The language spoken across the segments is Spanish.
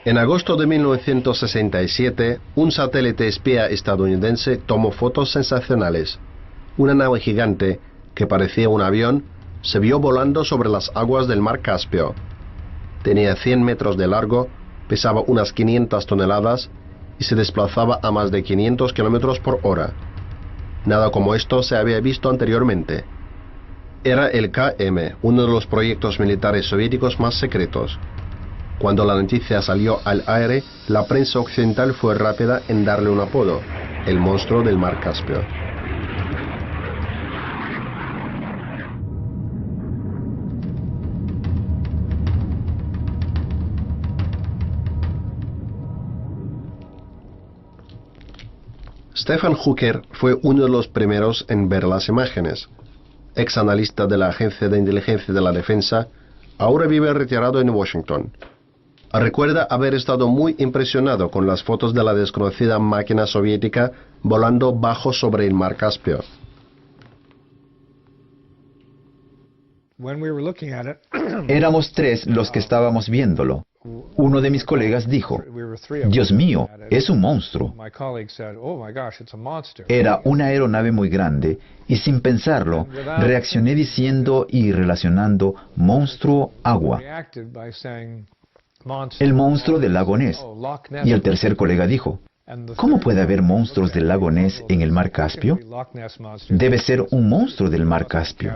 En agosto de 1967, un satélite espía estadounidense tomó fotos sensacionales. Una nave gigante, que parecía un avión, se vio volando sobre las aguas del mar Caspio. Tenía 100 metros de largo, pesaba unas 500 toneladas y se desplazaba a más de 500 kilómetros por hora. Nada como esto se había visto anteriormente. Era el KM, uno de los proyectos militares soviéticos más secretos. Cuando la noticia salió al aire, la prensa occidental fue rápida en darle un apodo: el monstruo del mar Caspio. Stefan Hooker fue uno de los primeros en ver las imágenes. Ex analista de la Agencia de Inteligencia de la Defensa, ahora vive retirado en Washington. Recuerda haber estado muy impresionado con las fotos de la desconocida máquina soviética volando bajo sobre el mar Caspio. Éramos 3 los que estábamos viéndolo. Uno de mis colegas dijo: «Dios mío, es un monstruo». Era una aeronave muy grande y sin pensarlo reaccioné diciendo y relacionando monstruo agua. El monstruo del lago Ness. Y el tercer colega dijo: «¿Cómo puede haber monstruos del lago Ness en el mar Caspio? Debe ser un monstruo del mar Caspio».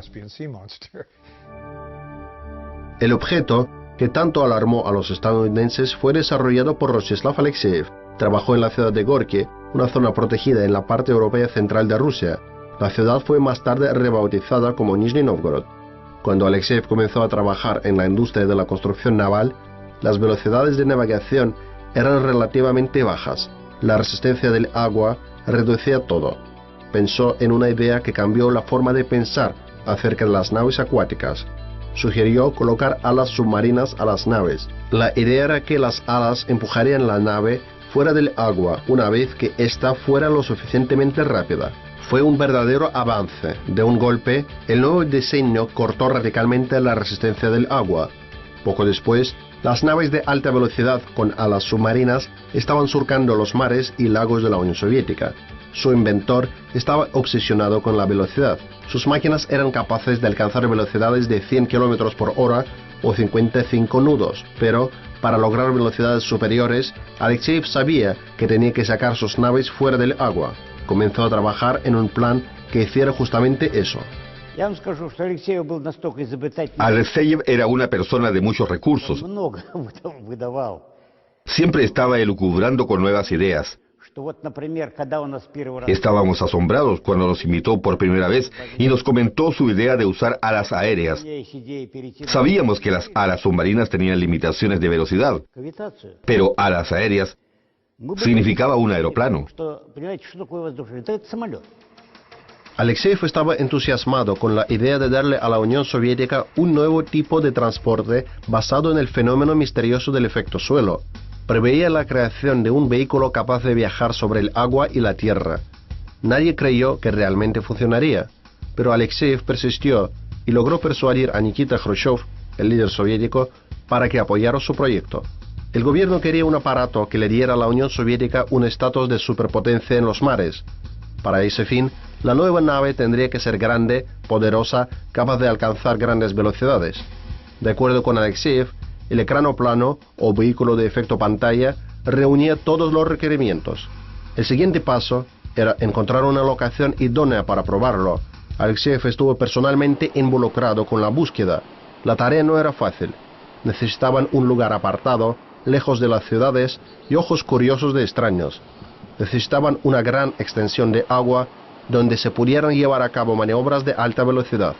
El objeto, que tanto alarmó a los estadounidenses, fue desarrollado por Rostislav Alexeyev. Trabajó en la ciudad de Gorky, una zona protegida en la parte europea central de Rusia. La ciudad fue más tarde rebautizada como Nizhny Novgorod. Cuando Alexeyev comenzó a trabajar en la industria de la construcción naval, las velocidades de navegación eran relativamente bajas. La resistencia del agua reducía todo. Pensó en una idea que cambió la forma de pensar acerca de las naves acuáticas. Sugirió colocar alas submarinas a las naves. La idea era que las alas empujarían la nave fuera del agua una vez que ésta fuera lo suficientemente rápida. Fue un verdadero avance. De un golpe, el nuevo diseño cortó radicalmente la resistencia del agua. Poco después, las naves de alta velocidad con alas submarinas estaban surcando los mares y lagos de la Unión Soviética. Su inventor estaba obsesionado con la velocidad. Sus máquinas eran capaces de alcanzar velocidades de 100 km por hora o 55 nudos, pero para lograr velocidades superiores, Alexeyev sabía que tenía que sacar sus naves fuera del agua. Comenzó a trabajar en un plan que hiciera justamente eso. Alexeyev era una persona de muchos recursos. Siempre estaba elucubrando con nuevas ideas. Estábamos asombrados cuando nos invitó por primera vez y nos comentó su idea de usar alas aéreas. Sabíamos que las alas submarinas tenían limitaciones de velocidad, pero alas aéreas significaba un aeroplano. Alexeyev estaba entusiasmado con la idea de darle a la Unión Soviética un nuevo tipo de transporte basado en el fenómeno misterioso del efecto suelo. Preveía la creación de un vehículo capaz de viajar sobre el agua y la tierra. Nadie creyó que realmente funcionaría, pero Alexeyev persistió y logró persuadir a Nikita Khrushchev, el líder soviético, para que apoyara su proyecto. El gobierno quería un aparato que le diera a la Unión Soviética un estatus de superpotencia en los mares. Para ese fin, la nueva nave tendría que ser grande, poderosa, capaz de alcanzar grandes velocidades. De acuerdo con Alexeyev, el ecranoplano o vehículo de efecto pantalla reunía todos los requerimientos. El siguiente paso era encontrar una locación idónea para probarlo. Alexeyev estuvo personalmente involucrado con la búsqueda. La tarea no era fácil. Necesitaban un lugar apartado, lejos de las ciudades y ojos curiosos de extraños. Necesitaban una gran extensión de agua donde se pudieran llevar a cabo maniobras de alta velocidad.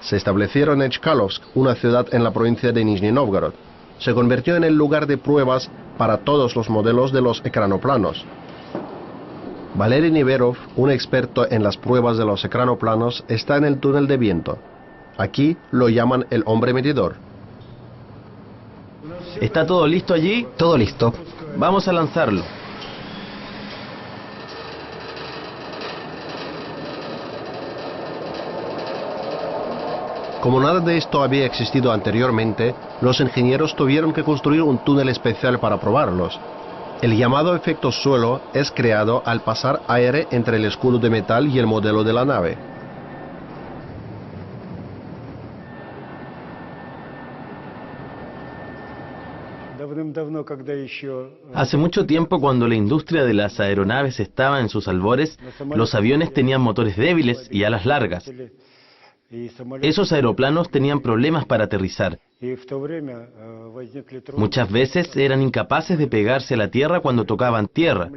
Se establecieron en Chkalovsk, una ciudad en la provincia de Nizhny Novgorod. Se convirtió en el lugar de pruebas para todos los modelos de los ecranoplanos. Valery Niverov, un experto en las pruebas de los ecranoplanos, está en el túnel de viento. Aquí lo llaman el hombre medidor. ¿Está todo listo allí? Todo listo. Vamos a lanzarlo. Como nada de esto había existido anteriormente, los ingenieros tuvieron que construir un túnel especial para probarlos. El llamado efecto suelo es creado al pasar aire entre el escudo de metal y el modelo de la nave. Hace mucho tiempo, cuando la industria de las aeronaves estaba en sus albores, los aviones tenían motores débiles y alas largas. Esos aeroplanos tenían problemas para aterrizar. Muchas veces eran incapaces de pegarse a la tierra cuando tocaban tierra.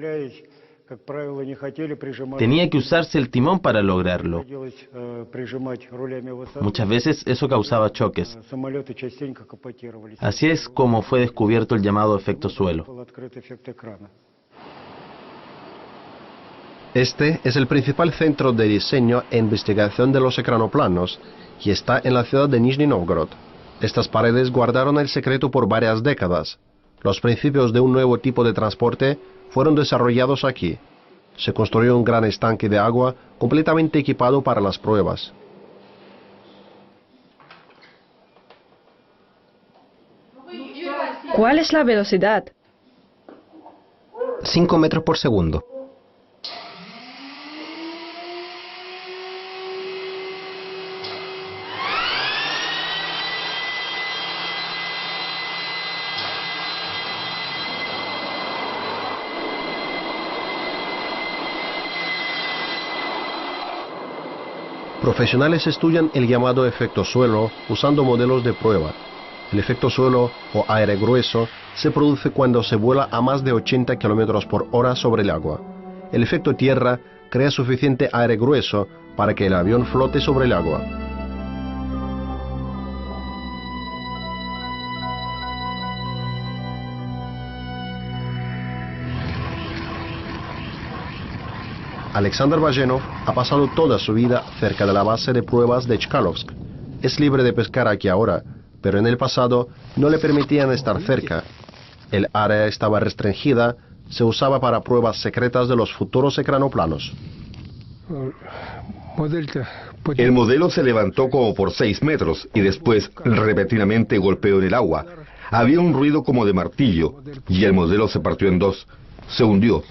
Tenía que usarse el timón para lograrlo. Muchas veces eso causaba choques. Así es como fue descubierto el llamado efecto suelo. Este es el principal centro de diseño e investigación de los ecranoplanos y está en la ciudad de Nizhny Novgorod. Estas paredes guardaron el secreto por varias décadas. Los principios de un nuevo tipo de transporte fueron desarrollados aquí. Se construyó un gran estanque de agua completamente equipado para las pruebas. ¿Cuál es la velocidad? 5 metros por segundo. Profesionales estudian el llamado efecto suelo usando modelos de prueba. El efecto suelo o aire grueso se produce cuando se vuela a más de 80 km por hora sobre el agua. El efecto tierra crea suficiente aire grueso para que el avión flote sobre el agua. Alexander Bajenov ha pasado toda su vida cerca de la base de pruebas de Chkalovsk. Es libre de pescar aquí ahora, pero en el pasado no le permitían estar cerca. El área estaba restringida, se usaba para pruebas secretas de los futuros ecranoplanos. El modelo se levantó como por 6 metros y después repentinamente golpeó en el agua. Había un ruido como de martillo y el modelo se partió en dos. Se hundió.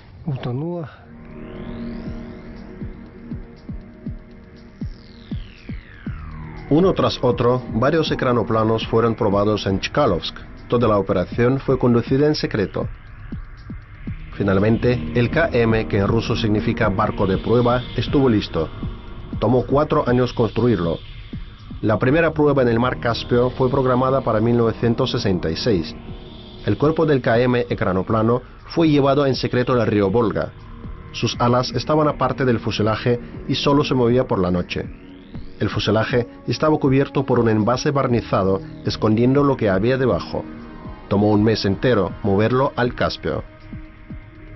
Uno tras otro, varios ecranoplanos fueron probados en Chkalovsk. Toda la operación fue conducida en secreto. Finalmente, el KM, que en ruso significa barco de prueba, estuvo listo. Tomó 4 años construirlo. La primera prueba en el mar Caspio fue programada para 1966. El cuerpo del KM ecranoplano fue llevado en secreto al río Volga. Sus alas estaban aparte del fuselaje y solo se movía por la noche. El fuselaje estaba cubierto por un envase barnizado, escondiendo lo que había debajo. Tomó un mes entero moverlo al Caspio.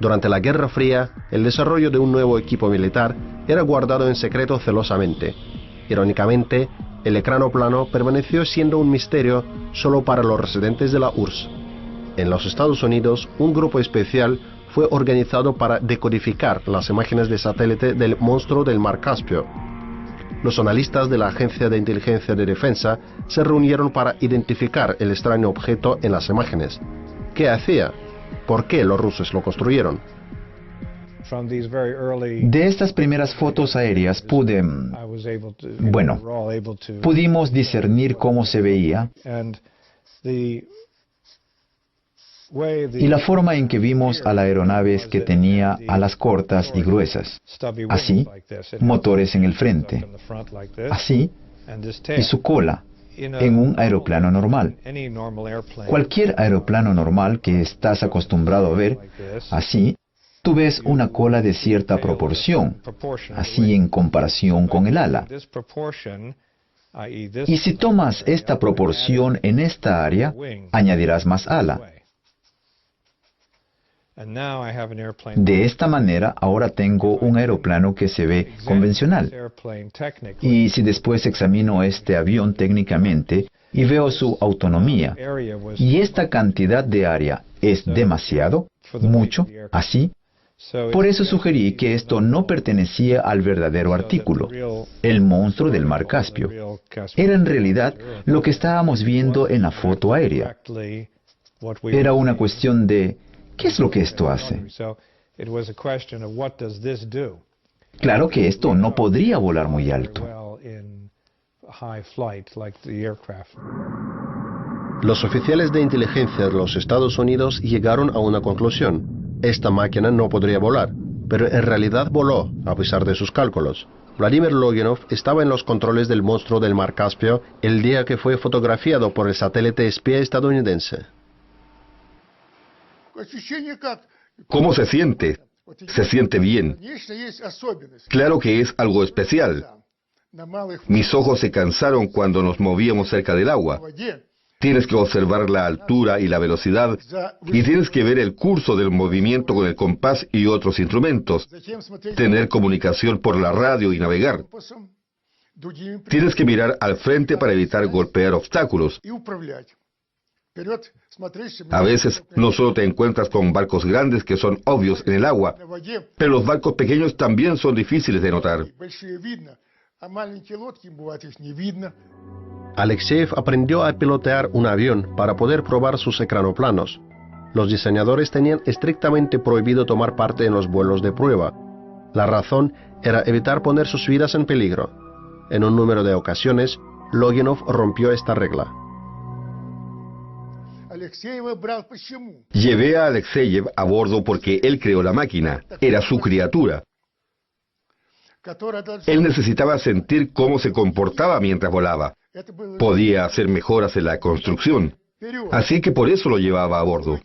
Durante la Guerra Fría, el desarrollo de un nuevo equipo militar era guardado en secreto celosamente. Irónicamente, el ecranoplano permaneció siendo un misterio solo para los residentes de la URSS. En los Estados Unidos, un grupo especial fue organizado para decodificar las imágenes de satélite del monstruo del mar Caspio. Los analistas de la Agencia de Inteligencia de Defensa se reunieron para identificar el extraño objeto en las imágenes. ¿Qué hacía? ¿Por qué los rusos lo construyeron? De estas primeras fotos aéreas pudimos discernir cómo se veía y la forma en que vimos a la aeronave es que tenía alas cortas y gruesas, así, motores en el frente, así, y su cola, en un aeroplano normal. Cualquier aeroplano normal que estás acostumbrado a ver, así, tú ves una cola de cierta proporción, así en comparación con el ala. Y si tomas esta proporción en esta área, añadirás más ala. De esta manera, ahora tengo un aeroplano que se ve convencional. Y si después examino este avión técnicamente y veo su autonomía, y esta cantidad de área es demasiado, mucho, así, Por eso sugerí que esto no pertenecía al verdadero artículo, el monstruo del mar Caspio. Era en realidad lo que estábamos viendo en la foto aérea. Era una cuestión de, ¿qué es lo que esto hace? Claro que esto no podría volar muy alto. Los oficiales de inteligencia de los Estados Unidos llegaron a una conclusión. Esta máquina no podría volar, pero en realidad voló, a pesar de sus cálculos. Vladimir Loginov estaba en los controles del monstruo del mar Caspio el día que fue fotografiado por el satélite espía estadounidense. ¿Cómo se siente? Se siente bien. Claro que es algo especial. Mis ojos se cansaron cuando nos movíamos cerca del agua. Tienes que observar la altura y la velocidad, y tienes que ver el curso del movimiento con el compás y otros instrumentos, tener comunicación por la radio y navegar. Tienes que mirar al frente para evitar golpear obstáculos. A veces no solo te encuentras con barcos grandes que son obvios en el agua, pero los barcos pequeños también son difíciles de notar. Alexeyev aprendió a pilotear un avión para poder probar sus ecranoplanos. Los diseñadores tenían estrictamente prohibido tomar parte en los vuelos de prueba. La razón era evitar poner sus vidas en peligro. En un número de ocasiones, Loginov rompió esta regla. Llevé a Alexeyev a bordo porque él creó la máquina, era su criatura. Él necesitaba sentir cómo se comportaba mientras volaba. Podía hacer mejoras en la construcción. Así que por eso lo llevaba a bordo.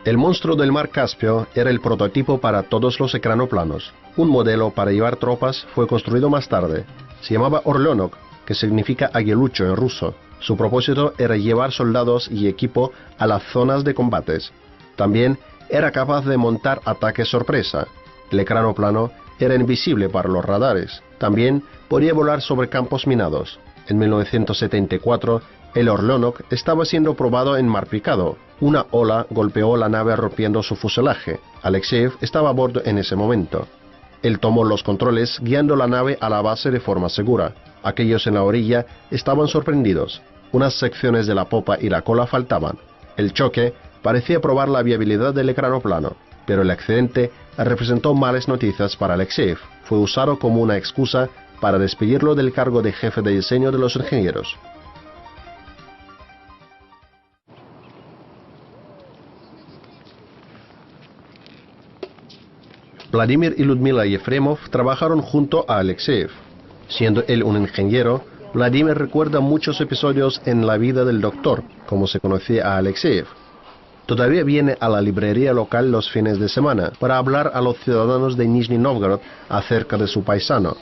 El monstruo del mar Caspio era el prototipo para todos los ecranoplanos. Un modelo para llevar tropas fue construido más tarde. Se llamaba Orlonok, que significa aguilucho en ruso. Su propósito era llevar soldados y equipo a las zonas de combates. También era capaz de montar ataques sorpresa. El ecranoplano era invisible para los radares. También podía volar sobre campos minados. En 1974, el Orlonok estaba siendo probado en mar picado. Una ola golpeó la nave rompiendo su fuselaje. Alexeyev estaba a bordo en ese momento. Él tomó los controles guiando la nave a la base de forma segura. Aquellos en la orilla estaban sorprendidos. Unas secciones de la popa y la cola faltaban. El choque parecía probar la viabilidad del ecranoplano, pero el accidente representó malas noticias para Alexeyev. Fue usado como una excusa para despedirlo del cargo de jefe de diseño de los ingenieros. Vladimir y Ludmila Yefremov trabajaron junto a Alexeyev. Siendo él un ingeniero, Vladimir recuerda muchos episodios en la vida del doctor, como se conocía a Alexeyev. Todavía viene a la librería local los fines de semana para hablar a los ciudadanos de Nizhny Novgorod acerca de su paisano.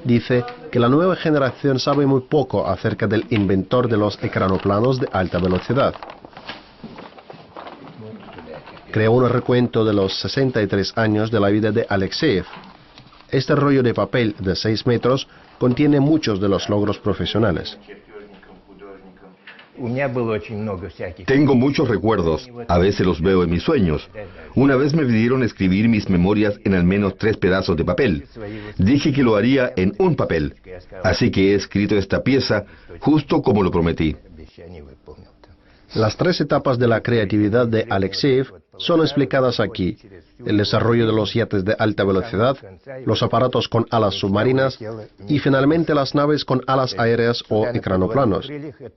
Dice que la nueva generación sabe muy poco acerca del inventor de los ecranoplanos de alta velocidad. Creó un recuento de los 63 años de la vida de Alexeyev. Este rollo de papel de 6 metros contiene muchos de los logros profesionales. Tengo muchos recuerdos, a veces los veo en mis sueños. Una vez me pidieron escribir mis memorias en al menos 3 pedazos de papel. Dije que lo haría en un papel, así que he escrito esta pieza justo como lo prometí. Las 3 etapas de la creatividad de Alexeyev son explicadas aquí: el desarrollo de los yates de alta velocidad, los aparatos con alas submarinas y finalmente las naves con alas aéreas o ecranoplanos.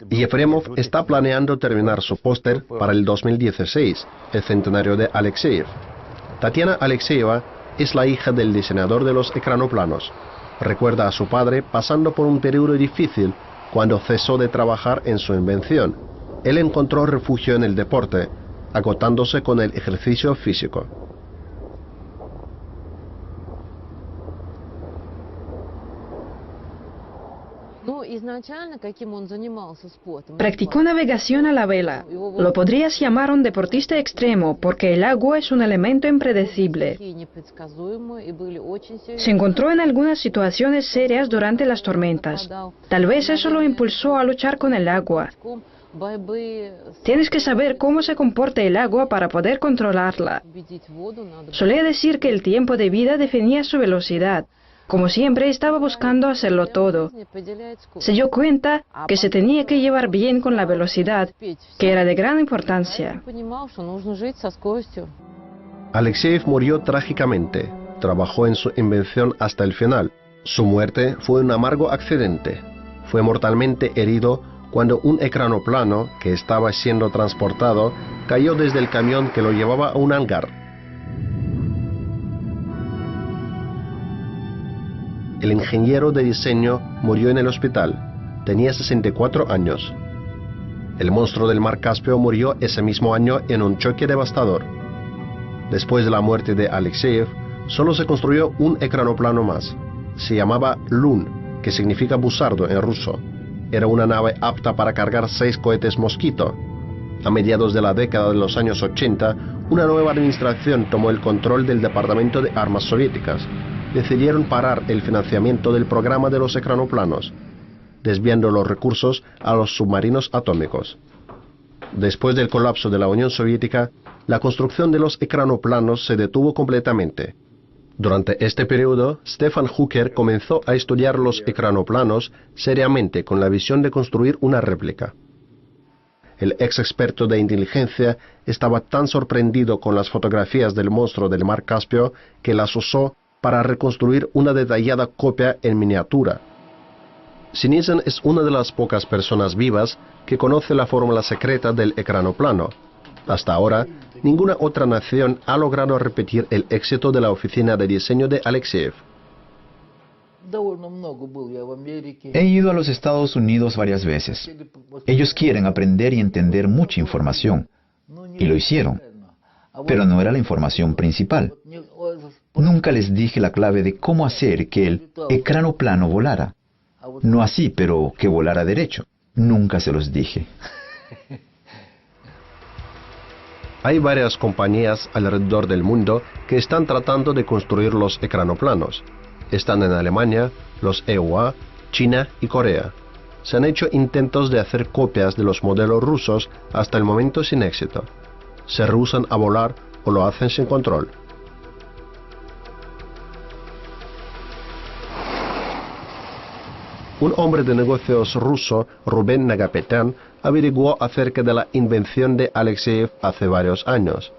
Yefremov está planeando terminar su póster para el 2016, el centenario de Alexeyev. Tatiana Alexeyeva es la hija del diseñador de los ecranoplanos. Recuerda a su padre pasando por un periodo difícil cuando cesó de trabajar en su invención. Él encontró refugio en el deporte, agotándose con el ejercicio físico. Practicó navegación a la vela. Lo podrías llamar un deportista extremo porque el agua es un elemento impredecible. Se encontró en algunas situaciones serias durante las tormentas. Tal vez eso lo impulsó a luchar con el agua. Tienes que saber cómo se comporta el agua para poder controlarla. Solía decir que el tiempo de vida definía su velocidad. Como siempre, estaba buscando hacerlo todo. Se dio cuenta que se tenía que llevar bien con la velocidad, que era de gran importancia. Alexeyev murió trágicamente. Trabajó en su invención hasta el final. Su muerte fue un amargo accidente. Fue mortalmente herido cuando un ecranoplano que estaba siendo transportado cayó desde el camión que lo llevaba a un hangar. El ingeniero de diseño murió en el hospital. Tenía 64 años. El monstruo del mar Caspio murió ese mismo año en un choque devastador. Después de la muerte de Alexeyev, solo se construyó un ecranoplano más. Se llamaba Lun, que significa busardo en ruso. Era una nave apta para cargar 6 cohetes Mosquito. A mediados de la década de los años 80, una nueva administración tomó el control del Departamento de Armas Soviéticas. Decidieron parar el financiamiento del programa de los ecranoplanos, desviando los recursos a los submarinos atómicos. Después del colapso de la Unión Soviética, la construcción de los ecranoplanos se detuvo completamente. Durante este periodo, Stefan Hooker comenzó a estudiar los ecranoplanos seriamente con la visión de construir una réplica. El ex experto de inteligencia estaba tan sorprendido con las fotografías del monstruo del mar Caspio que las usó para reconstruir una detallada copia en miniatura. Sinisen es una de las pocas personas vivas que conoce la fórmula secreta del ecranoplano. Hasta ahora, ninguna otra nación ha logrado repetir el éxito de la oficina de diseño de Alexeyev. He ido a los Estados Unidos varias veces. Ellos quieren aprender y entender mucha información. Y lo hicieron. Pero no era la información principal. Nunca les dije la clave de cómo hacer que el ecranoplano volara. No así, pero que volara derecho. Nunca se los dije. Hay varias compañías alrededor del mundo que están tratando de construir los ecranoplanos. Están en Alemania, los EUA, China y Corea. Se han hecho intentos de hacer copias de los modelos rusos, hasta el momento sin éxito. Se rehúsan a volar o lo hacen sin control. Un hombre de negocios ruso, Rubén Nagapetian, averiguó acerca de la invención de Alexeyev hace varios años.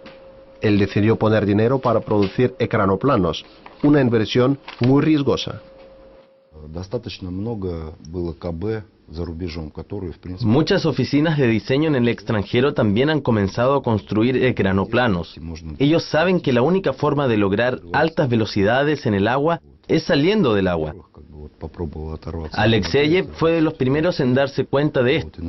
Él decidió poner dinero para producir ecranoplanos, una inversión muy riesgosa. Muchas oficinas de diseño en el extranjero también han comenzado a construir ecranoplanos. Ellos saben que la única forma de lograr altas velocidades en el agua es saliendo del agua. Alexeyev fue de los primeros en darse cuenta de esto.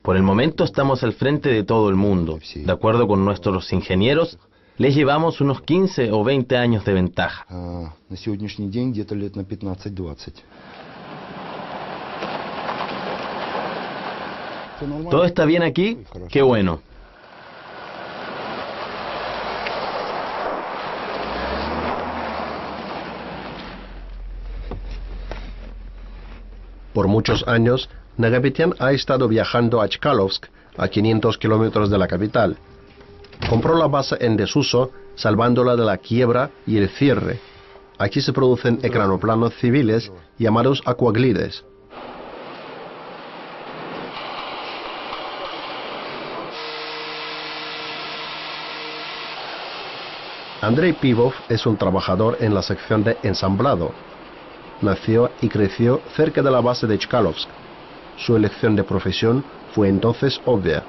Por el momento estamos al frente de todo el mundo. De acuerdo con nuestros ingenieros, les llevamos unos 15 o 20 años de ventaja. ¿Todo está bien aquí? ¡Qué bueno! Por muchos años, Nagapetian ha estado viajando a Chkalovsk, a 500 kilómetros de la capital. Compró la base en desuso, salvándola de la quiebra y el cierre. Aquí se producen ecranoplanos civiles llamados aquaglides. Andrei Pivov es un trabajador en la sección de ensamblado. Nació y creció cerca de la base de Chkalovsk. Su elección de profesión fue entonces obvia.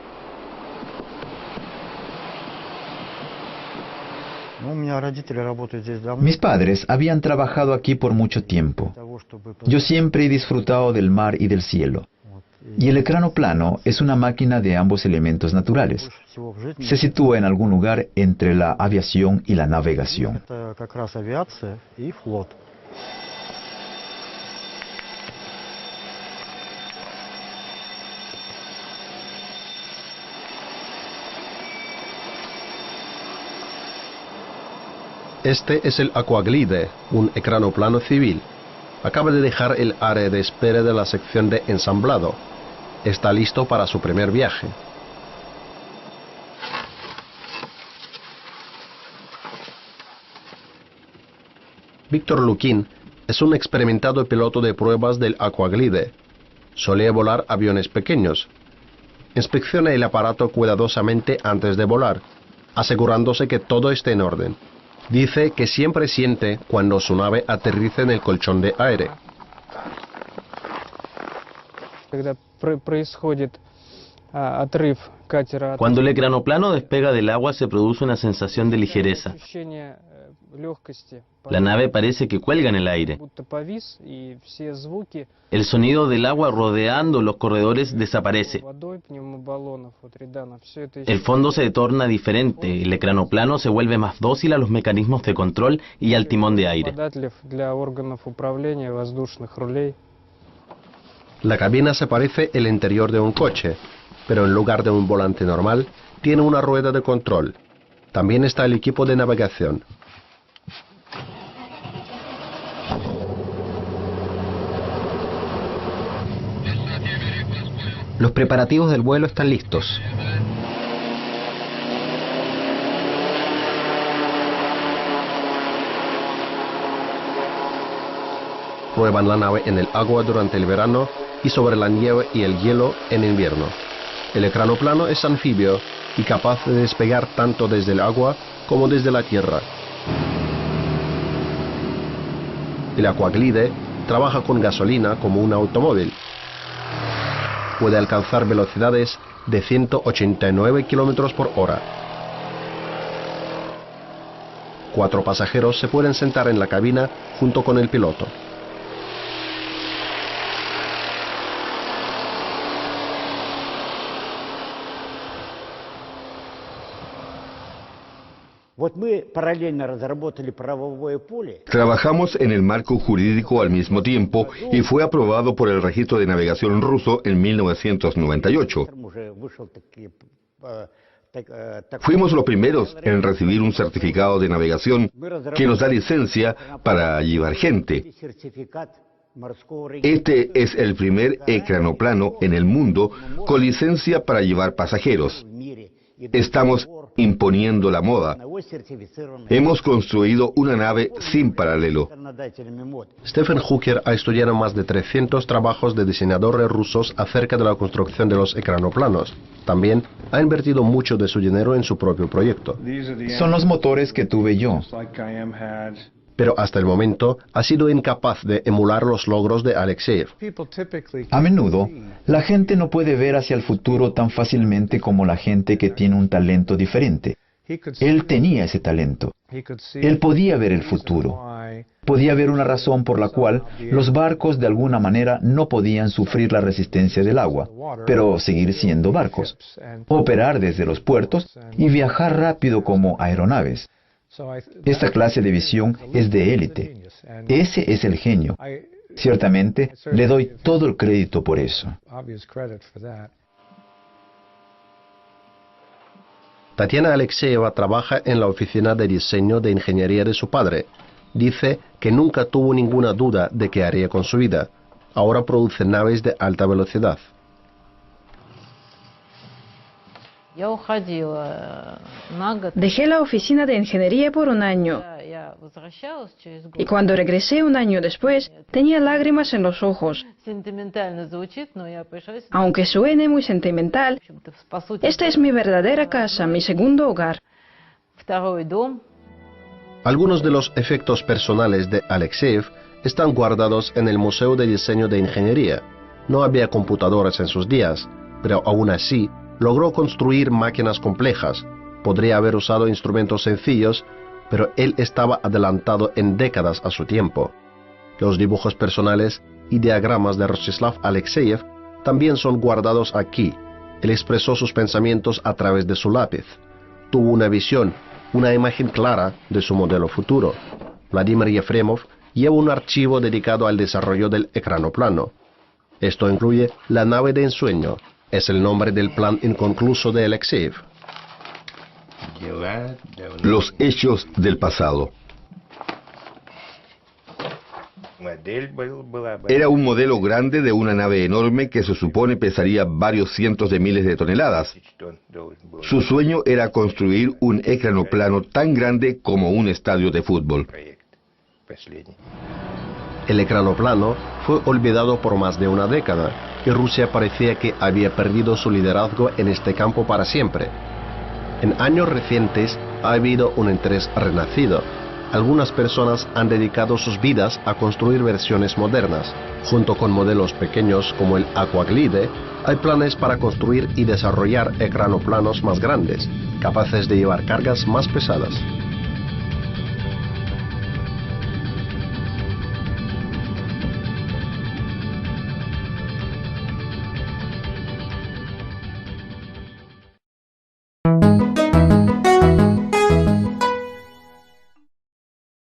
Mis padres habían trabajado aquí por mucho tiempo. Yo siempre he disfrutado del mar y del cielo. Y el ecranoplano es una máquina de ambos elementos naturales. Se sitúa en algún lugar entre la aviación y la navegación. Este es el Aquaglide, un ecranoplano civil. Acaba de dejar el área de espera de la sección de ensamblado. está listo para su primer viaje. Víctor Luquín es un experimentado piloto de pruebas del Aquaglide. Solía volar aviones pequeños. Inspecciona el aparato cuidadosamente antes de volar, asegurándose que todo esté en orden. Dice que siempre siente cuando su nave aterriza en el colchón de aire. Cuando el ecranoplano despega del agua se produce una sensación de ligereza. La nave parece que cuelga en el aire. El sonido del agua rodeando los corredores desaparece. El fondo se torna diferente, el ecranoplano se vuelve más dócil a los mecanismos de control y al timón de aire. La cabina se parece al interior de un coche, pero en lugar de un volante normal, tiene una rueda de control. También está el equipo de navegación. Los preparativos del vuelo están listos. Prueban la nave en el agua durante el verano y sobre la nieve y el hielo en invierno. El ecranoplano es anfibio y capaz de despegar tanto desde el agua como desde la tierra. El Aquaglide trabaja con gasolina como un automóvil. Puede alcanzar velocidades de 189 km por hora. 4 pasajeros se pueden sentar en la cabina junto con el piloto. Trabajamos en el marco jurídico al mismo tiempo y fue aprobado por el Registro de Navegación ruso en 1998. Fuimos los primeros en recibir un certificado de navegación que nos da licencia para llevar gente. Este es el primer ecranoplano en el mundo con licencia para llevar pasajeros. Estamos imponiendo la moda. Hemos construido una nave sin paralelo. Stephen Hooker ha estudiado más de 300 trabajos de diseñadores rusos acerca de la construcción de los ecranoplanos. También ha invertido mucho de su dinero en su propio proyecto. Son los motores que tuve yo. Pero hasta el momento ha sido incapaz de emular los logros de Alexeyev. A menudo, la gente no puede ver hacia el futuro tan fácilmente como la gente que tiene un talento diferente. Él tenía ese talento. Él podía ver el futuro. Podía ver una razón por la cual los barcos de alguna manera no podían sufrir la resistencia del agua, pero seguir siendo barcos, operar desde los puertos y viajar rápido como aeronaves. Esta clase de visión es de élite. Ese es el genio. Ciertamente, le doy todo el crédito por eso. Tatiana Alexeyeva trabaja en la oficina de diseño de ingeniería de su padre. Dice que nunca tuvo ninguna duda de qué haría con su vida. Ahora produce naves de alta velocidad. Dejé la oficina de ingeniería por un año. Y cuando regresé un año después, tenía lágrimas en los ojos. Aunque suene muy sentimental, esta es mi verdadera casa, mi segundo hogar. Algunos de los efectos personales de Alexeyev están guardados en el Museo de Diseño de Ingeniería. No había computadoras en sus días, pero aún así logró construir máquinas complejas. Podría haber usado instrumentos sencillos, pero él estaba adelantado en décadas a su tiempo. Los dibujos personales y diagramas de Rostislav Alexeyev también son guardados aquí. Él expresó sus pensamientos a través de su lápiz. Tuvo una visión, una imagen clara de su modelo futuro. Vladimir Yefremov lleva un archivo dedicado al desarrollo del ecranoplano. Esto incluye la nave de ensueño. Es el nombre del plan inconcluso de Alexeyev. Los hechos del pasado. Era un modelo grande de una nave enorme que se supone pesaría varios cientos de miles de toneladas. Su sueño era construir un ecranoplano tan grande como un estadio de fútbol. El ecranoplano fue olvidado por más de una década y Rusia parecía que había perdido su liderazgo en este campo para siempre. En años recientes ha habido un interés renacido. Algunas personas han dedicado sus vidas a construir versiones modernas. Junto con modelos pequeños como el Aquaglide, hay planes para construir y desarrollar ecranoplanos más grandes, capaces de llevar cargas más pesadas.